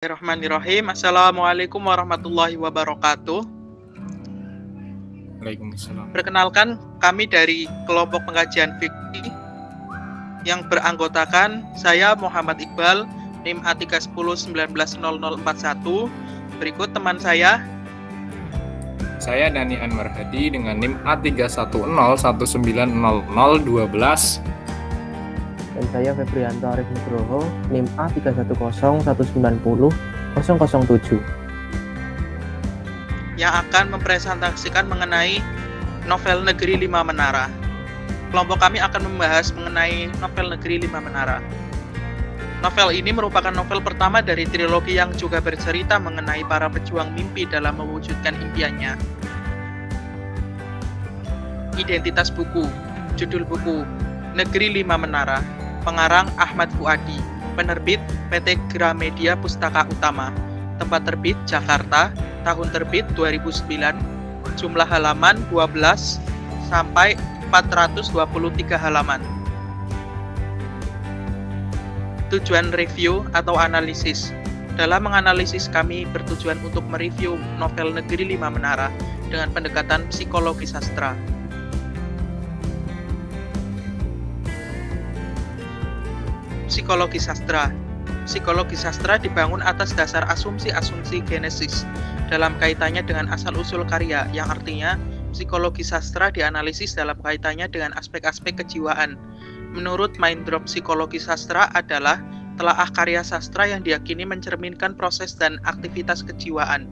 Bismillahirrahmanirrahim. Assalamualaikum warahmatullahi wabarakatuh. Waalaikumsalam. Perkenalkan, kami dari kelompok pengajian fikih yang beranggotakan saya Muhammad Iqbal, NIM A310190041. Berikut teman saya. Saya Dani Anwar Hadi dengan NIM A310190012. Dan saya Febrianto Arif Nugroho, NIM A310190007, yang akan mempresentasikan mengenai novel Negeri Lima Menara. Kelompok kami akan membahas mengenai novel Negeri Lima Menara. Novel ini merupakan novel pertama dari trilogi yang juga bercerita mengenai para pejuang mimpi dalam mewujudkan impiannya. Identitas buku. Judul buku Negeri Lima Menara. Pengarang Ahmad Fuadi. Penerbit PT Gramedia Pustaka Utama. Tempat terbit Jakarta. Tahun terbit 2009. Jumlah halaman 12 sampai 423 halaman. Tujuan review atau analisis. Dalam menganalisis kami bertujuan untuk mereview novel Negeri Lima Menara dengan pendekatan psikologi sastra. Psikologi sastra. Psikologi sastra dibangun atas dasar asumsi-asumsi genesis dalam kaitannya dengan asal-usul karya, yang artinya psikologi sastra dianalisis dalam kaitannya dengan aspek-aspek kejiwaan. Menurut Mindrop, psikologi sastra adalah telaah karya sastra yang diyakini mencerminkan proses dan aktivitas kejiwaan.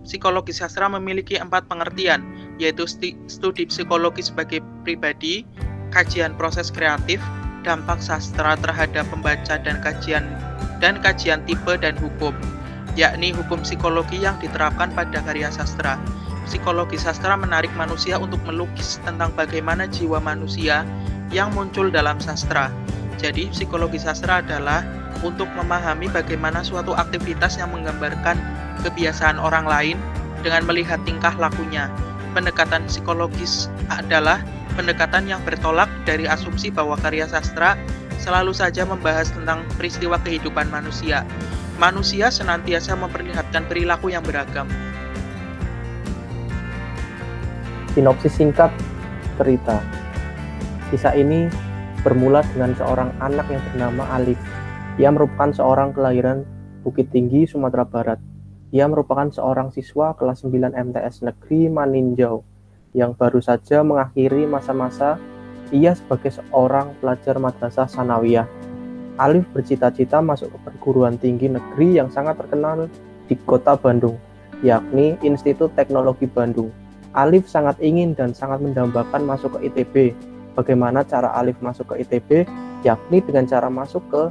Psikologi sastra memiliki 4 pengertian, yaitu studi psikologi sebagai pribadi, kajian proses kreatif, dampak sastra terhadap pembaca dan kajian tipe dan hukum, yakni hukum psikologi yang diterapkan pada karya sastra. Psikologi sastra menarik manusia untuk melukis tentang bagaimana jiwa manusia yang muncul dalam sastra. Jadi, psikologi sastra adalah untuk memahami bagaimana suatu aktivitas yang menggambarkan kebiasaan orang lain dengan melihat tingkah lakunya. Pendekatan psikologis adalah pendekatan yang bertolak dari asumsi bahwa karya sastra selalu saja membahas tentang peristiwa kehidupan manusia. Manusia senantiasa memperlihatkan perilaku yang beragam. Sinopsis singkat cerita. Kisah ini bermula dengan seorang anak yang bernama Alif. Ia merupakan seorang kelahiran Bukit Tinggi, Sumatera Barat. Ia merupakan seorang siswa kelas 9 MTS Negeri Maninjau yang baru saja mengakhiri masa-masa ia sebagai seorang pelajar madrasah sanawiyah. Alif bercita-cita masuk ke perguruan tinggi negeri yang sangat terkenal di kota Bandung, yakni Institut Teknologi Bandung. Alif sangat ingin dan sangat mendambakan masuk ke ITB. Bagaimana cara Alif masuk ke ITB? Yakni dengan cara masuk ke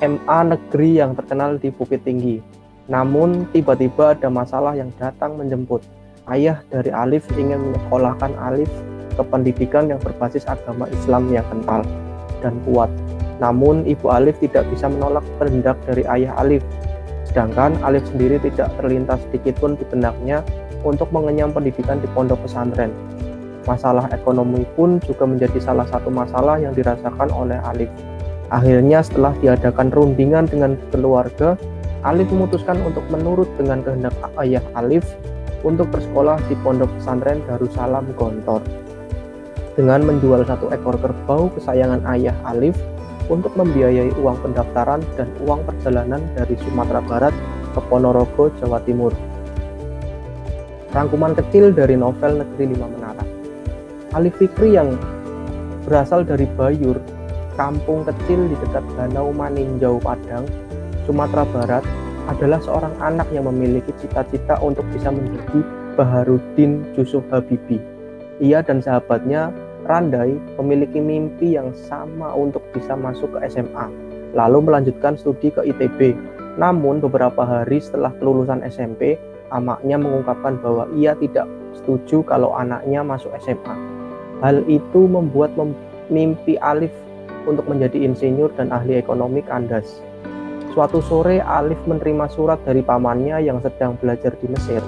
MA negeri yang terkenal di Bukit Tinggi. Namun tiba-tiba ada masalah yang datang menjemput. Ayah dari Alif ingin menyekolahkan Alif ke pendidikan yang berbasis agama Islam yang kental dan kuat. Namun ibu Alif tidak bisa menolak kehendak dari ayah Alif. Sedangkan Alif sendiri tidak terlintas sedikitpun di benaknya untuk mengenyam pendidikan di pondok pesantren. Masalah ekonomi pun juga menjadi salah satu masalah yang dirasakan oleh Alif. Akhirnya setelah diadakan rundingan dengan keluarga, Alif memutuskan untuk menurut dengan kehendak ayah Alif untuk bersekolah di pondok pesantren Darussalam Gontor. Dengan menjual 1 ekor kerbau kesayangan ayah Alif untuk membiayai uang pendaftaran dan uang perjalanan dari Sumatera Barat ke Ponorogo, Jawa Timur. Rangkuman kecil dari novel Negeri Lima Menara. Alif Fikri yang berasal dari Bayur, kampung kecil di dekat Danau Maninjau, Padang, Sumatera Barat, adalah seorang anak yang memiliki cita-cita untuk bisa menjadi Baharudin Yusuf Habibie. Ia dan sahabatnya Randai memiliki mimpi yang sama untuk bisa masuk ke SMA, lalu melanjutkan studi ke ITB. Namun beberapa hari setelah kelulusan SMP, amaknya mengungkapkan bahwa ia tidak setuju kalau anaknya masuk SMA. Hal itu membuat mimpi Alif untuk menjadi insinyur dan ahli ekonomi kandas. Suatu sore Alif menerima surat dari pamannya yang sedang belajar di Mesir.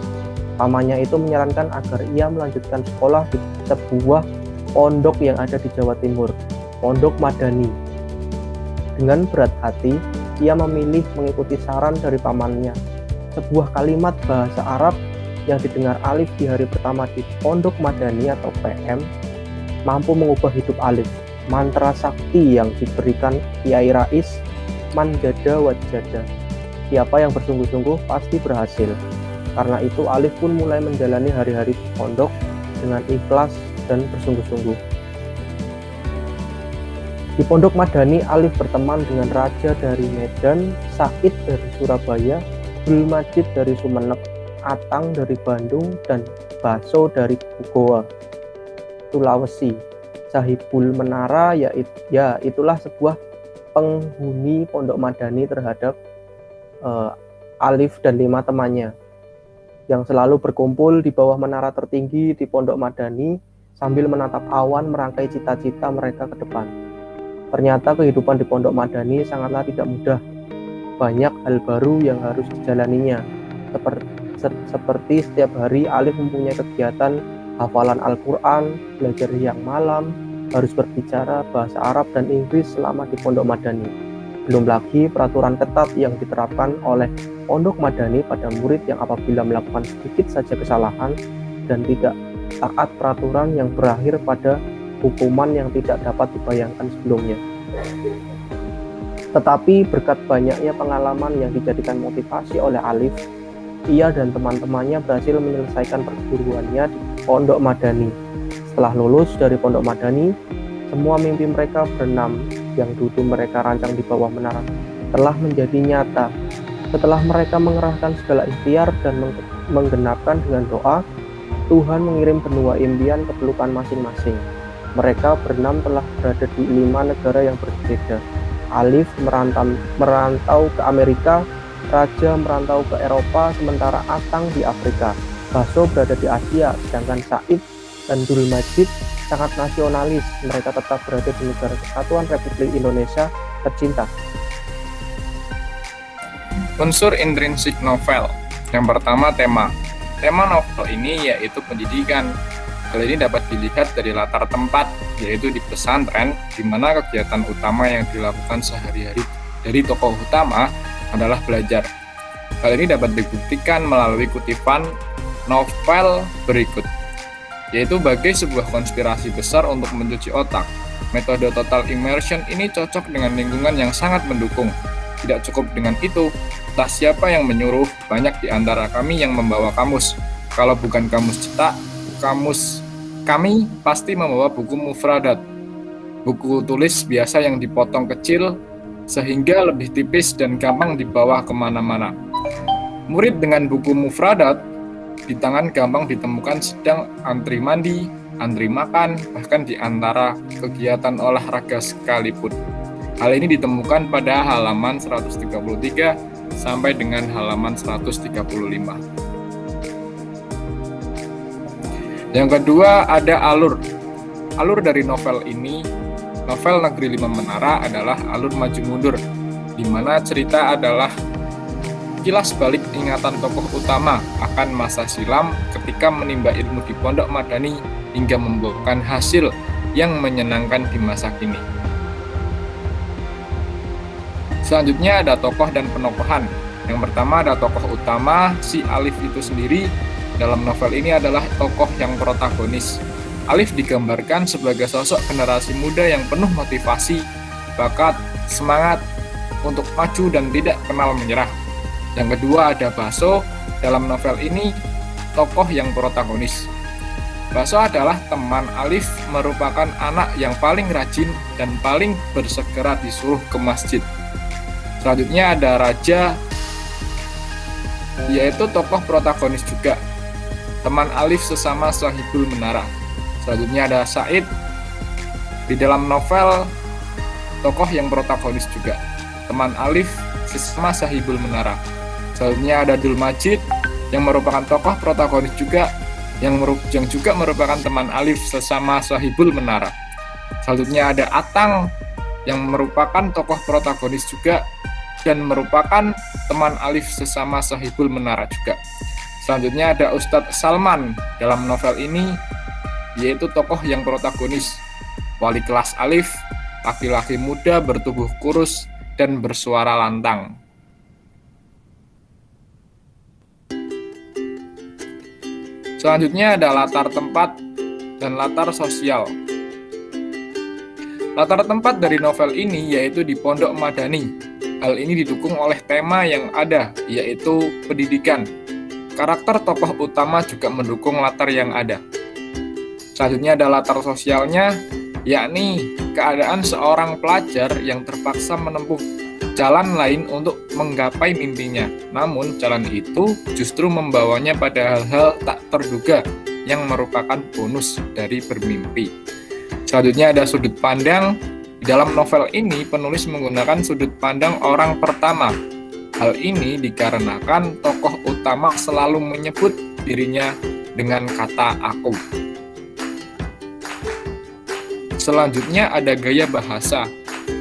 Pamannya itu menyarankan agar ia melanjutkan sekolah di sebuah pondok yang ada di Jawa Timur, Pondok Madani. Dengan berat hati, ia memilih mengikuti saran dari pamannya. Sebuah kalimat bahasa Arab yang didengar Alif di hari pertama di Pondok Madani atau PM mampu mengubah hidup Alif. Mantra sakti yang diberikan Kiai Rais, manjada wajada. Siapa yang bersungguh-sungguh pasti berhasil. Karena itu Alif pun mulai menjalani hari-hari di pondok dengan ikhlas dan bersungguh-sungguh. Di Pondok Madani, Alif berteman dengan Raja dari Medan, Said dari Surabaya, Abdul Majid dari Sumeneb, Atang dari Bandung, dan Baso dari Goa, Sulawesi. Sahibul Menara itulah sebuah penghuni Pondok Madani terhadap Alif dan 5 temannya yang selalu berkumpul di bawah menara tertinggi di Pondok Madani sambil menatap awan merangkai cita-cita mereka ke depan. Ternyata kehidupan di Pondok Madani sangatlah tidak mudah. Banyak hal baru yang harus dijalaninya. Seperti setiap hari Alif mempunyai kegiatan hafalan Al-Quran, belajar siang malam, harus berbicara bahasa Arab dan Inggris selama di Pondok Madani. Belum lagi peraturan ketat yang diterapkan oleh Pondok Madani pada murid yang apabila melakukan sedikit saja kesalahan dan tidak taat peraturan yang berakhir pada hukuman yang tidak dapat dibayangkan sebelumnya. Tetapi berkat banyaknya pengalaman yang dijadikan motivasi oleh Alif, ia dan teman-temannya berhasil menyelesaikan perguruannya di Pondok Madani. Setelah lulus dari Pondok Madani, semua mimpi mereka berenam yang dulu mereka rancang di bawah menara telah menjadi nyata. Setelah mereka mengerahkan segala ikhtiar dan menggenapkan dengan doa, Tuhan mengirim benua impian ke pelukan masing-masing. Mereka berenam telah berada di 5 negara yang berbeda. Alif merantau ke Amerika, Raja merantau ke Eropa, sementara Atang di Afrika. Baso berada di Asia, sedangkan Said dan Abdul Majid sangat nasionalis. Mereka tetap berada di negara Kesatuan Republik Indonesia tercinta. Unsur intrinsik novel. Yang pertama, tema. Tema novel ini yaitu pendidikan. Hal ini dapat dilihat dari latar tempat, yaitu di pesantren, di mana kegiatan utama yang dilakukan sehari-hari dari tokoh utama adalah belajar. Hal ini dapat dibuktikan melalui kutipan novel berikut, yaitu bagai sebuah konspirasi besar untuk mencuci otak. Metode total immersion ini cocok dengan lingkungan yang sangat mendukung. Tidak cukup dengan itu, entah siapa yang menyuruh, banyak di antara kami yang membawa kamus. Kalau bukan kamus cetak, kami pasti membawa buku mufradat. Buku tulis biasa yang dipotong kecil, sehingga lebih tipis dan gampang dibawa kemana-mana. Murid dengan buku mufradat di tangan gampang ditemukan sedang antri mandi, antri makan, bahkan di antara kegiatan olahraga sekalipun. Hal ini ditemukan pada halaman 133 sampai dengan halaman 135. Yang kedua ada alur. Alur dari novel ini, novel Negeri 5 Menara adalah alur maju mundur, di mana cerita adalah kilas balik ingatan tokoh utama akan masa silam ketika menimba ilmu di Pondok Madani hingga membuahkan hasil yang menyenangkan di masa kini. Selanjutnya ada tokoh dan penokohan. Yang pertama ada tokoh utama, si Alif itu sendiri. Dalam novel ini adalah tokoh yang protagonis. Alif digambarkan sebagai sosok generasi muda yang penuh motivasi, bakat, semangat untuk maju dan tidak kenal menyerah. Yang kedua ada Baso. Dalam novel ini tokoh yang protagonis. Baso adalah teman Alif, merupakan anak yang paling rajin dan paling bersegera disuruh ke masjid. Selanjutnya ada Raja, yaitu tokoh protagonis juga, teman Alif sesama Sahibul Menara. Selanjutnya ada Said, di dalam novel tokoh yang protagonis juga, teman Alif sesama Sahibul Menara. Selanjutnya ada Abdul Majid, yang merupakan tokoh protagonis juga, yang juga merupakan teman Alif sesama Sahibul Menara. Selanjutnya ada Atang, yang merupakan tokoh protagonis juga dan merupakan teman Alif sesama Sahibul Menara juga. Selanjutnya ada Ustadz Salman dalam novel ini, yaitu tokoh yang protagonis, wali kelas Alif, laki-laki muda bertubuh kurus dan bersuara lantang. Selanjutnya ada latar tempat dan latar sosial. Latar tempat dari novel ini yaitu di Pondok Madani. Hal ini didukung oleh tema yang ada, yaitu pendidikan. Karakter tokoh utama juga mendukung latar yang ada. Selanjutnya ada latar sosialnya, yakni keadaan seorang pelajar yang terpaksa menempuh jalan lain untuk menggapai mimpinya. Namun jalan itu justru membawanya pada hal-hal tak terduga yang merupakan bonus dari bermimpi. Selanjutnya ada sudut pandang. Di dalam novel ini penulis menggunakan sudut pandang orang pertama. Hal ini dikarenakan tokoh utama selalu menyebut dirinya dengan kata aku. Selanjutnya ada gaya bahasa.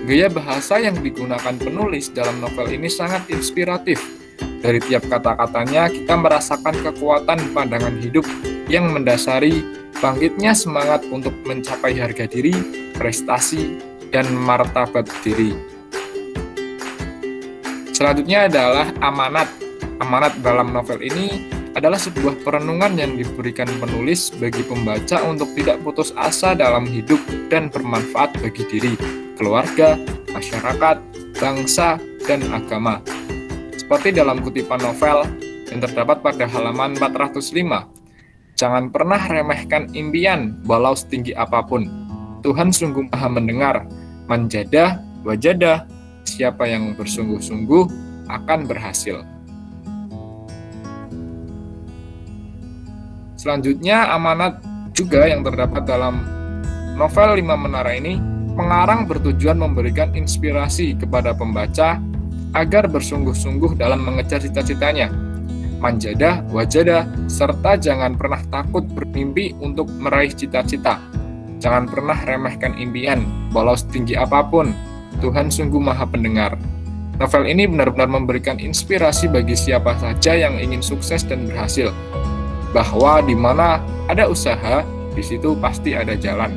Gaya bahasa yang digunakan penulis dalam novel ini sangat inspiratif. Dari tiap kata-katanya kita merasakan kekuatan pandangan hidup yang mendasari bangkitnya semangat untuk mencapai harga diri, prestasi, dan martabat diri. Selanjutnya adalah amanat. Amanat dalam novel ini adalah sebuah perenungan yang diberikan penulis bagi pembaca untuk tidak putus asa dalam hidup dan bermanfaat bagi diri, keluarga, masyarakat, bangsa, dan agama. Seperti dalam kutipan novel yang terdapat pada halaman 405. Jangan pernah remehkan impian, walau setinggi apapun. Tuhan sungguh maha mendengar. Manjadah, wajadah, siapa yang bersungguh-sungguh akan berhasil. Selanjutnya, amanat juga yang terdapat dalam novel 5 Menara ini, pengarang bertujuan memberikan inspirasi kepada pembaca agar bersungguh-sungguh dalam mengejar cita-citanya. Manjadah, wajadah, serta jangan pernah takut bermimpi untuk meraih cita-cita. Jangan pernah remehkan impian, walau setinggi apapun. Tuhan sungguh maha pendengar. Novel ini benar-benar memberikan inspirasi bagi siapa saja yang ingin sukses dan berhasil. Bahwa di mana ada usaha, di situ pasti ada jalan.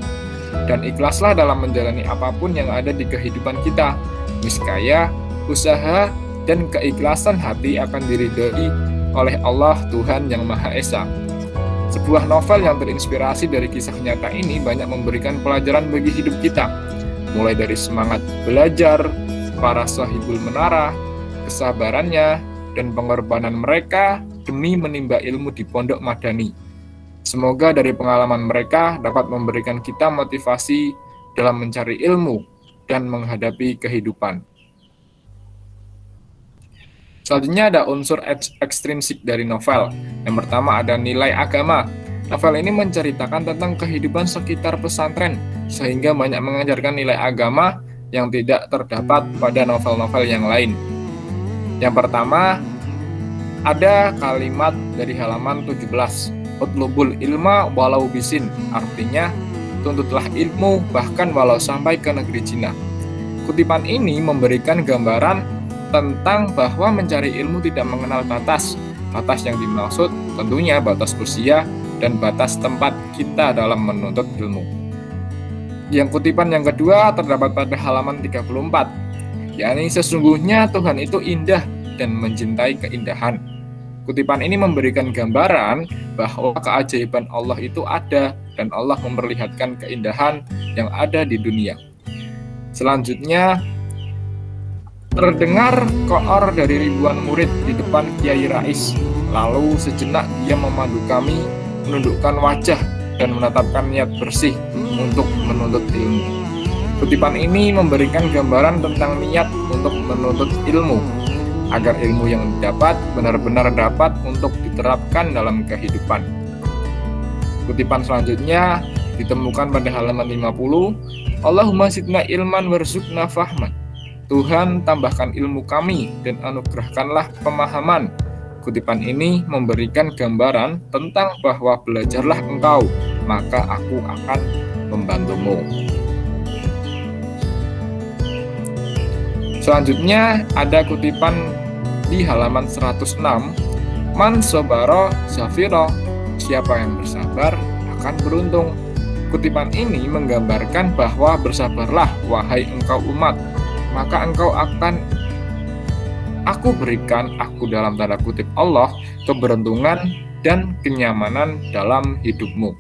Dan ikhlaslah dalam menjalani apapun yang ada di kehidupan kita. Niscaya, usaha dan keikhlasan hati akan diridhoi oleh Allah Tuhan Yang Maha Esa. Sebuah novel yang terinspirasi dari kisah nyata ini banyak memberikan pelajaran bagi hidup kita, mulai dari semangat belajar, para sahibul menara, kesabarannya, dan pengorbanan mereka demi menimba ilmu di Pondok Madani. Semoga dari pengalaman mereka dapat memberikan kita motivasi dalam mencari ilmu dan menghadapi kehidupan. Selanjutnya ada unsur ekstrinsik dari novel. Yang pertama ada nilai agama. Novel ini menceritakan tentang kehidupan sekitar pesantren, sehingga banyak mengajarkan nilai agama yang tidak terdapat pada novel-novel yang lain. Yang pertama, ada kalimat dari halaman 17. Utlubul ilma walau bisin, artinya tuntutlah ilmu bahkan walau sampai ke negeri Cina. Kutipan ini memberikan gambaran tentang bahwa mencari ilmu tidak mengenal batas. Batas yang dimaksud tentunya batas usia dan batas tempat kita dalam menuntut ilmu. Yang kutipan yang kedua terdapat pada halaman 34, yakni sesungguhnya Tuhan itu indah dan mencintai keindahan. Kutipan ini memberikan gambaran bahwa keajaiban Allah itu ada dan Allah memperlihatkan keindahan yang ada di dunia. Selanjutnya, terdengar koor dari ribuan murid di depan Kiai Rais. Lalu sejenak dia memandu kami, menundukkan wajah dan menetapkan niat bersih untuk menuntut ilmu. Kutipan ini memberikan gambaran tentang niat untuk menuntut ilmu, agar ilmu yang didapat benar-benar dapat untuk diterapkan dalam kehidupan. Kutipan selanjutnya ditemukan pada halaman 50. Allahumma zidna ilman warzuqna fahman. Tuhan, tambahkan ilmu kami dan anugerahkanlah pemahaman. Kutipan ini memberikan gambaran tentang bahwa belajarlah engkau, maka aku akan membantumu. Selanjutnya ada kutipan di halaman 106. Man sobaro zafiro, siapa yang bersabar akan beruntung. Kutipan ini menggambarkan bahwa bersabarlah wahai engkau umat. maka aku berikan, aku dalam tanda kutip Allah, keberuntungan dan kenyamanan dalam hidupmu.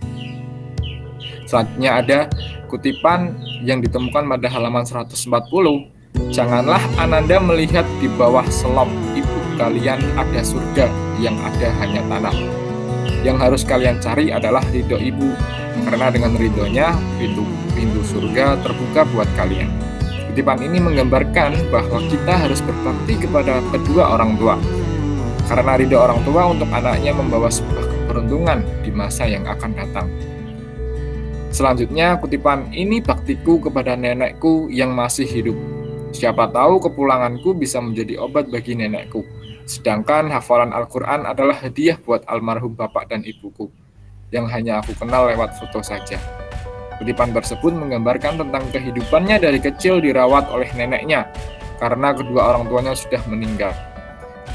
Selanjutnya ada kutipan yang ditemukan pada halaman 140. Janganlah Ananda melihat di bawah selop ibu kalian ada surga, yang ada hanya tanah. Yang harus kalian cari adalah ridho ibu, karena dengan ridhonya pintu surga terbuka buat kalian. Kutipan ini menggambarkan bahwa kita harus berbakti kepada kedua orang tua, karena ridho orang tua untuk anaknya membawa sebuah keberuntungan di masa yang akan datang. Selanjutnya, kutipan ini baktiku kepada nenekku yang masih hidup. Siapa tahu kepulanganku bisa menjadi obat bagi nenekku. Sedangkan hafalan Al-Quran adalah hadiah buat almarhum bapak dan ibuku, yang hanya aku kenal lewat foto saja. Kutipan tersebut menggambarkan tentang kehidupannya dari kecil dirawat oleh neneknya, karena kedua orang tuanya sudah meninggal.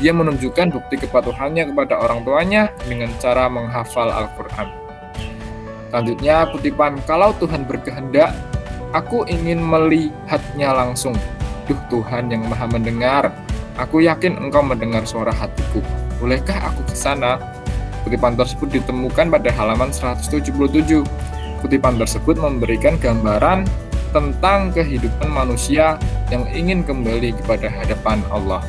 Dia menunjukkan bukti kepatuhannya kepada orang tuanya dengan cara menghafal Al-Quran. Selanjutnya, kutipan, kalau Tuhan berkehendak, aku ingin melihatnya langsung. Duh Tuhan yang maha mendengar, aku yakin engkau mendengar suara hatiku. Bolehkah aku ke sana? Kutipan tersebut ditemukan pada halaman 177. Kutipan tersebut memberikan gambaran tentang kehidupan manusia yang ingin kembali kepada hadapan Allah.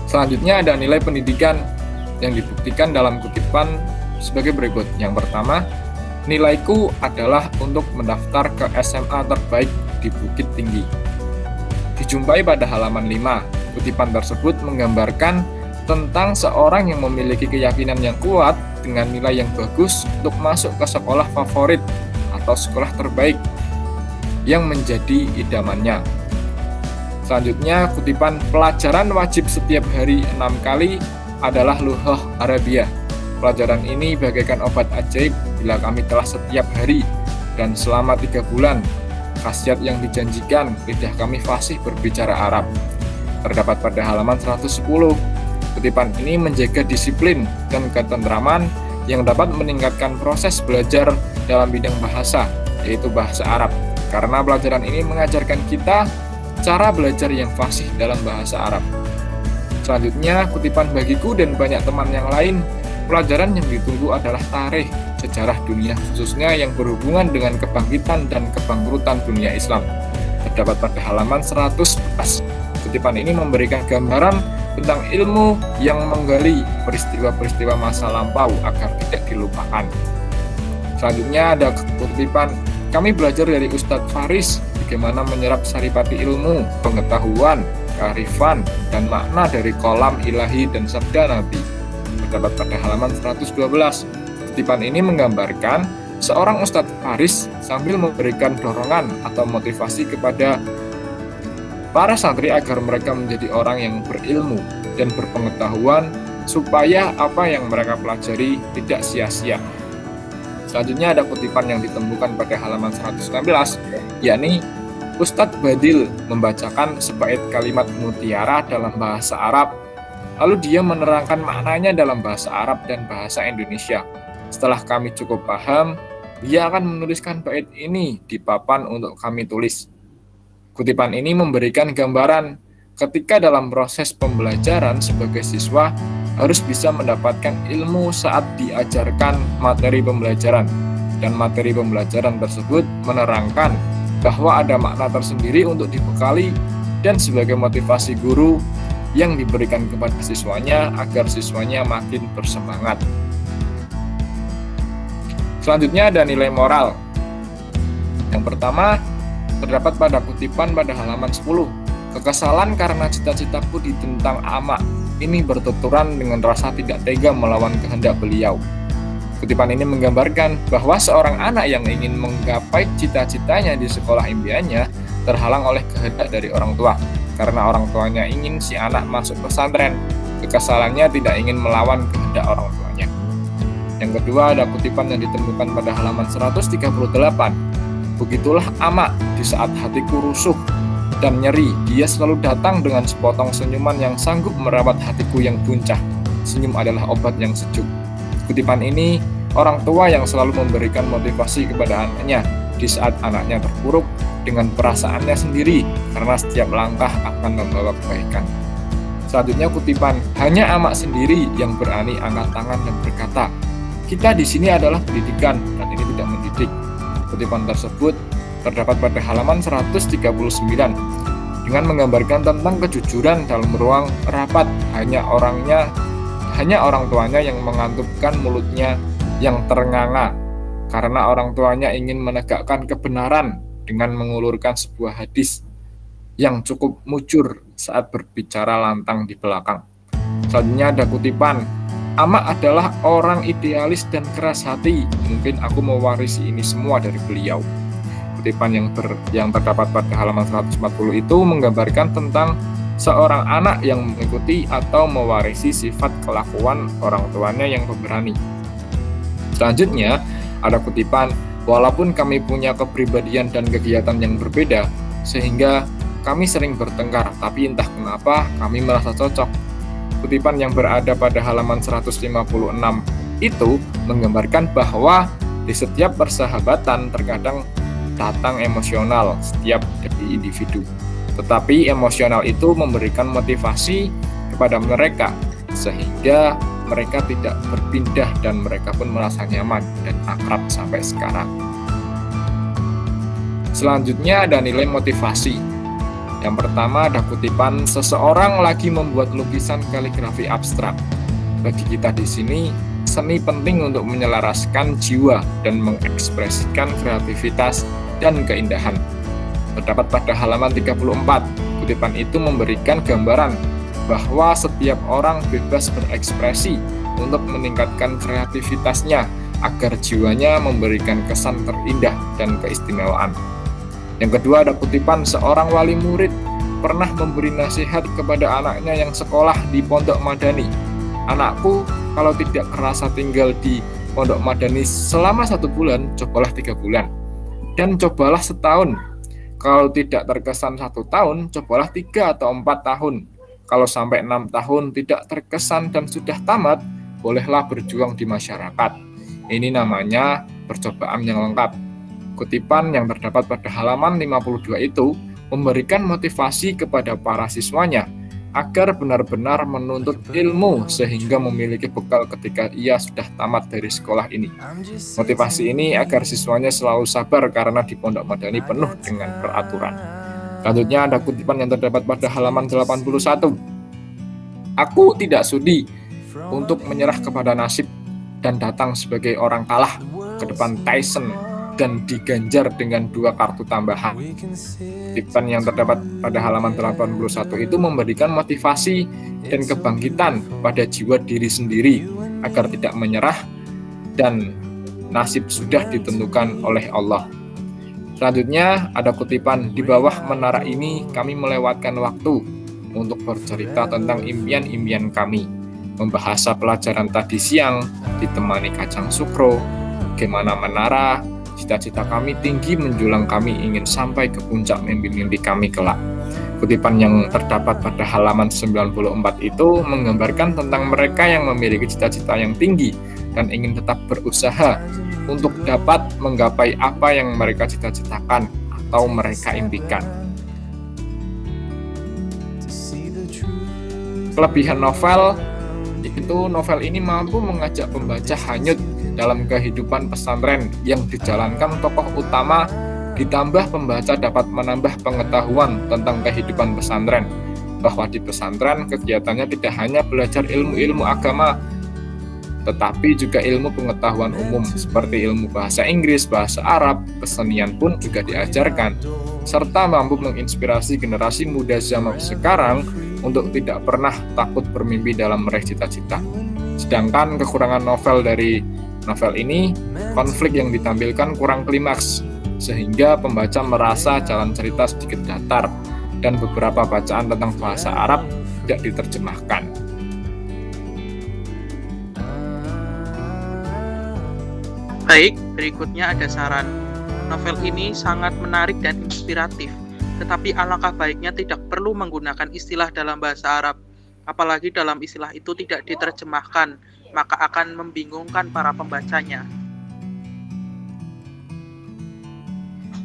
Selanjutnya ada nilai pendidikan yang dibuktikan dalam kutipan sebagai berikut. Yang pertama, nilaiku adalah untuk mendaftar ke SMA terbaik di Bukit Tinggi. Dijumpai pada halaman 5. Kutipan tersebut menggambarkan tentang seorang yang memiliki keyakinan yang kuat dengan nilai yang bagus untuk masuk ke sekolah favorit atau sekolah terbaik yang menjadi idamannya. Selanjutnya, kutipan pelajaran wajib setiap hari 6 kali adalah Lughah Arabiyah. Pelajaran ini bagaikan obat ajaib bila kami telah setiap hari dan selama 3 bulan. Khasiat yang dijanjikan, lidah kami fasih berbicara Arab. Terdapat pada halaman 110. Kutipan ini menjaga disiplin dan ketentraman yang dapat meningkatkan proses belajar dalam bidang bahasa, yaitu bahasa Arab. Karena pelajaran ini mengajarkan kita cara belajar yang fasih dalam bahasa Arab. Selanjutnya, kutipan bagiku dan banyak teman yang lain, pelajaran yang ditunggu adalah tarikh, sejarah dunia khususnya yang berhubungan dengan kebangkitan dan kebangkrutan dunia Islam. Terdapat pada halaman 111. Kutipan ini memberikan gambaran tentang ilmu yang menggali peristiwa-peristiwa masa lampau agar tidak dilupakan. Selanjutnya ada kutipan, kami belajar dari Ustadz Faris bagaimana menyerap saripati ilmu, pengetahuan, kearifan, dan makna dari kolam ilahi dan sabda Nabi. Terdapat pada halaman 112. Kutipan ini menggambarkan seorang Ustadz Faris sambil memberikan dorongan atau motivasi kepada para santri agar mereka menjadi orang yang berilmu dan berpengetahuan supaya apa yang mereka pelajari tidak sia-sia. Selanjutnya ada kutipan yang ditemukan pada halaman 116, yakni Ustadz Badil membacakan sebait kalimat mutiara dalam bahasa Arab, lalu dia menerangkan maknanya dalam bahasa Arab dan bahasa Indonesia. Setelah kami cukup paham, dia akan menuliskan bait ini di papan untuk kami tulis. Kutipan ini memberikan gambaran ketika dalam proses pembelajaran sebagai siswa harus bisa mendapatkan ilmu saat diajarkan materi pembelajaran, dan materi pembelajaran tersebut menerangkan bahwa ada makna tersendiri untuk dibekali dan sebagai motivasi guru yang diberikan kepada siswanya agar siswanya makin bersemangat. Selanjutnya ada nilai moral. Yang pertama, terdapat pada kutipan pada halaman 10. Kekesalan karena cita-citaku ditentang ama. Ini bertuturan dengan rasa tidak tega melawan kehendak beliau. Kutipan ini menggambarkan bahwa seorang anak yang ingin menggapai cita-citanya di sekolah impiannya terhalang oleh kehendak dari orang tua. Karena orang tuanya ingin si anak masuk pesantren, kekesalannya tidak ingin melawan kehendak orang tuanya. Yang kedua ada kutipan yang ditemukan pada halaman 138. Begitulah ama di saat hatiku rusuh dan nyeri, dia selalu datang dengan sepotong senyuman yang sanggup merawat hatiku yang buncah. Senyum adalah obat yang sejuk. Kutipan ini orang tua yang selalu memberikan motivasi kepada anaknya di saat anaknya terpuruk dengan perasaannya sendiri, karena setiap langkah akan membawa kebaikan. Selanjutnya kutipan, hanya amak sendiri yang berani angkat tangan dan berkata, kita di sini adalah pendidikan dan ini tidak mendidik. Kutipan tersebut terdapat pada halaman 139 dengan menggambarkan tentang kejujuran dalam ruang rapat. Hanya orang tuanya yang mengantupkan mulutnya yang ternganga karena orang tuanya ingin menegakkan kebenaran dengan mengulurkan sebuah hadis yang cukup mujur saat berbicara lantang di belakang. Selanjutnya ada kutipan, amak adalah orang idealis dan keras hati. Mungkin aku mewarisi ini semua dari beliau. Kutipan yang terdapat pada halaman 140 itu menggambarkan tentang seorang anak yang mengikuti atau mewarisi sifat kelakuan orang tuanya yang pemberani. Selanjutnya ada kutipan, walaupun kami punya kepribadian dan kegiatan yang berbeda, sehingga kami sering bertengkar, tapi entah kenapa kami merasa cocok. Kutipan yang berada pada halaman 156 itu menggambarkan bahwa di setiap persahabatan terkadang datang emosional setiap dari individu. Tetapi emosional itu memberikan motivasi kepada mereka, sehingga mereka tidak berpindah dan mereka pun merasa nyaman dan akrab sampai sekarang. Selanjutnya ada nilai motivasi. Yang pertama ada kutipan, seseorang lagi membuat lukisan kaligrafi abstrak. Bagi kita di sini, seni penting untuk menyelaraskan jiwa dan mengekspresikan kreativitas dan keindahan. Terdapat pada halaman 34, kutipan itu memberikan gambaran bahwa setiap orang bebas berekspresi untuk meningkatkan kreativitasnya agar jiwanya memberikan kesan terindah dan keistimewaan. Yang kedua ada kutipan, seorang wali murid pernah memberi nasihat kepada anaknya yang sekolah di Pondok Madani. Anakku, kalau tidak kerasa tinggal di Pondok Madani selama 1 bulan, cobalah 3 bulan. Dan cobalah setahun. Kalau tidak terkesan 1 tahun, cobalah 3 atau 4 tahun. Kalau sampai 6 tahun tidak terkesan dan sudah tamat, bolehlah berjuang di masyarakat. Ini namanya percobaan yang lengkap. Kutipan yang terdapat pada halaman 52 itu memberikan motivasi kepada para siswanya agar benar-benar menuntut ilmu sehingga memiliki bekal ketika ia sudah tamat dari sekolah ini. Motivasi ini agar siswanya selalu sabar karena di Pondok Madani penuh dengan peraturan. Selanjutnya ada kutipan yang terdapat pada halaman 81. Aku tidak sudi untuk menyerah kepada nasib dan datang sebagai orang kalah ke depan Tyson dan diganjar dengan 2 kartu tambahan. Kutipan yang terdapat pada halaman 81 itu memberikan motivasi dan kebangkitan pada jiwa diri sendiri agar tidak menyerah dan nasib sudah ditentukan oleh Allah. Selanjutnya ada kutipan, di bawah menara ini kami melewatkan waktu untuk bercerita tentang impian-impian kami. Membahas pelajaran tadi siang ditemani kacang sukro, bagaimana menara, cita-cita kami tinggi menjulang, kami ingin sampai ke puncak mimpi-mimpi kami kelak. Kutipan yang terdapat pada halaman 94 itu menggambarkan tentang mereka yang memiliki cita-cita yang tinggi dan ingin tetap berusaha untuk dapat menggapai apa yang mereka cita-citakan atau mereka impikan. Kelebihan novel itu novel ini mampu mengajak pembaca hanyut dalam kehidupan pesantren yang dijalankan tokoh utama, ditambah pembaca dapat menambah pengetahuan tentang kehidupan pesantren, bahwa di pesantren kegiatannya tidak hanya belajar ilmu-ilmu agama, tetapi juga ilmu pengetahuan umum seperti ilmu bahasa Inggris, bahasa Arab, kesenian pun juga diajarkan, serta mampu menginspirasi generasi muda zaman sekarang untuk tidak pernah takut bermimpi dalam meraih cita-cita. Sedangkan kekurangan novel dari novel ini, konflik yang ditampilkan kurang klimaks, sehingga pembaca merasa jalan cerita sedikit datar, dan beberapa bacaan tentang bahasa Arab tidak diterjemahkan. Baik, berikutnya ada saran. Novel ini sangat menarik dan inspiratif, tetapi alangkah baiknya tidak perlu menggunakan istilah dalam bahasa Arab, apalagi dalam istilah itu tidak diterjemahkan, maka akan membingungkan para pembacanya.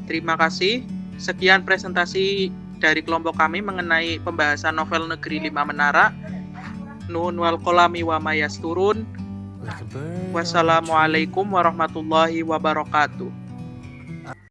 Terima kasih. Sekian presentasi dari kelompok kami mengenai pembahasan novel Negeri Lima Menara. Nun wal kolami wa mayasturun. Wassalamualaikum warahmatullahi wabarakatuh.